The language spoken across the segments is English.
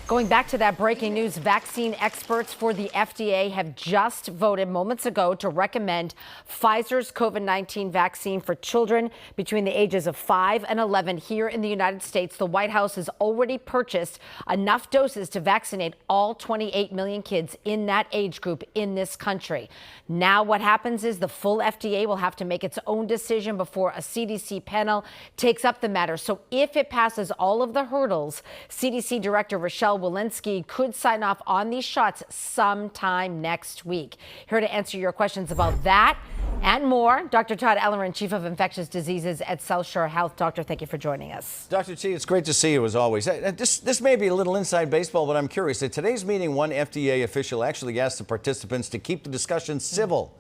Going back to that breaking news, vaccine experts for the FDA have just voted moments ago to recommend Pfizer's COVID-19 vaccine for children between the ages of 5 and 11 here in the United States. The White House has already purchased enough doses to vaccinate all 28 million kids in that age group in this country. Now what happens is the full FDA will have to make its own decision before a CDC panel takes up the matter. So if it passes all of the hurdles, CDC Director Rochelle Walensky could sign off on these shots sometime next week. Here to answer your questions about that and more, Dr. Todd Ellerin, Chief of Infectious Diseases at South Shore Health. Doctor, thank you for joining us. Dr. T, it's great to see you as always. This may be a little inside baseball, but I'm curious. At today's meeting, one FDA official actually asked the participants to keep the discussion civil.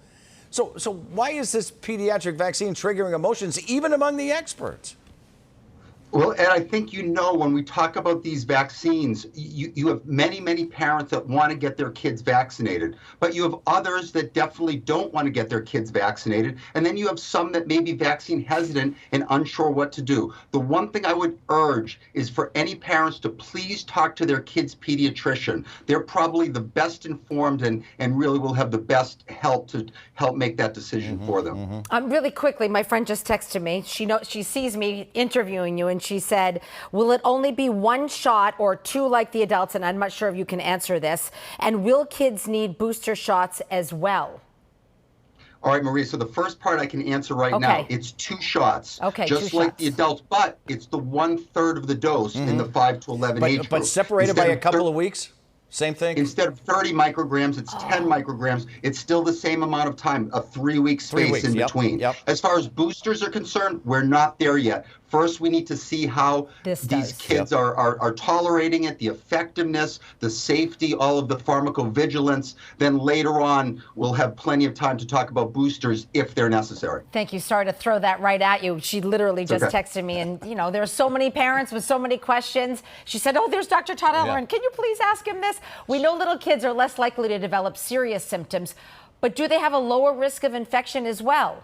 So why is this pediatric vaccine triggering emotions even among the experts? Well, Ed, I think when we talk about these vaccines, you have many parents that want to get their kids vaccinated, but you have others that definitely don't want to get their kids vaccinated, and then you have some that may be vaccine hesitant and unsure what to do. The one thing I would urge is for any parents to please talk to their kids' pediatrician. They're probably the best informed and really will have the best help to help make that decision for them. Really quickly, my friend just texted me. She sees me interviewing you, and she said, will it only be one shot or two like the adults? And I'm not sure if you can answer this. And will kids need booster shots as well? All right, Maria, so the first part I can answer right now. It's 2 shots, just like the adults, but it's the 1/3 of the dose in the 5 to 11 age group. But separated by a couple of weeks? Same thing? Instead of 30 micrograms, it's 10 micrograms. It's still the same amount of time, a 3-week space in between. As far as boosters are concerned, we're not there yet. First, we need to see how these kids are tolerating it, the effectiveness, the safety, all of the pharmacovigilance. Then later on, we'll have plenty of time to talk about boosters if they're necessary. Thank you. Sorry to throw that right at you. She literally just texted me, and there are so many parents with so many questions. She said, oh, there's Dr. Todd Ellerin. Can you please ask him this? We know little kids are less likely to develop serious symptoms, but do they have a lower risk of infection as well?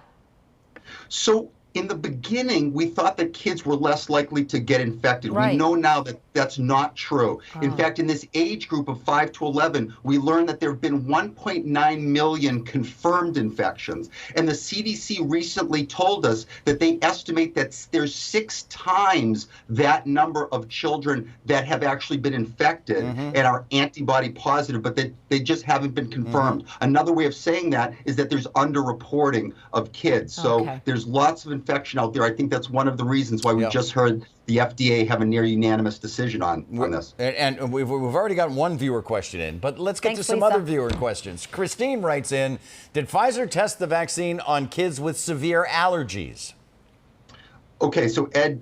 So in the beginning, we thought that kids were less likely to get infected. We know now that that's not true. In fact, in this age group of 5 to 11, we learned that there have been 1.9 million confirmed infections. And the CDC recently told us that they estimate that there's 6 times that number of children that have actually been infected and are antibody positive, but they just haven't been confirmed. Another way of saying that is that there's underreporting of kids. So there's lots of infection out there. I think that's one of the reasons why we just heard the FDA have a near unanimous decision on this. And we've already got one viewer question in, but let's get to some other viewer questions. Christine writes in, did Pfizer test the vaccine on kids with severe allergies? Okay, so Ed,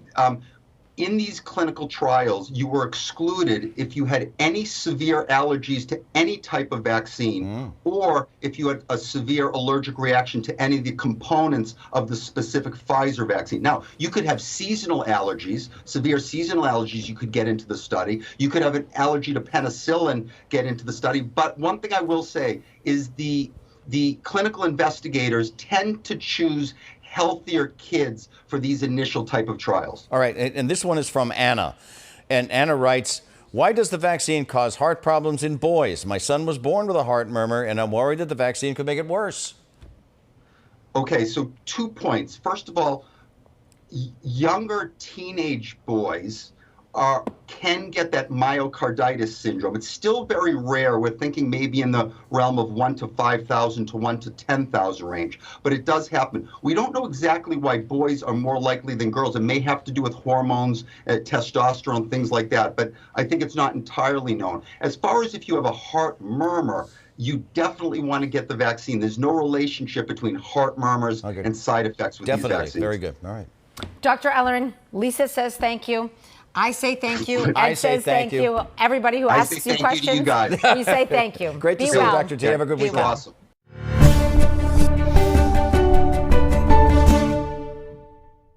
in these clinical trials, you were excluded if you had any severe allergies to any type of vaccine or if you had a severe allergic reaction to any of the components of the specific Pfizer vaccine. Now, you could have seasonal allergies, severe seasonal allergies you could get into the study. You could have an allergy to penicillin get into the study. But one thing I will say is the clinical investigators tend to choose healthier kids for these initial type of trials. All right, and this one is from Anna. And Anna writes, why does the vaccine cause heart problems in boys? My son was born with a heart murmur, and I'm worried that the vaccine could make it worse. Okay, so 2 points. First of all, younger teenage boys can get that myocarditis syndrome. It's still very rare. We're thinking maybe in the realm of 1 to 5,000 to 1 to 10,000 range, but it does happen. We don't know exactly why boys are more likely than girls. It may have to do with hormones, testosterone, things like that, but I think it's not entirely known. As far as if you have a heart murmur, you definitely want to get the vaccine. There's no relationship between heart murmurs and side effects with these vaccines. Very good. All right. Dr. Ellerin, Lisa says thank you. I say thank you. Ed says thank you. Everybody who asks you questions, we say thank you. Great to see you, Dr. T. Have a good weekend. Awesome.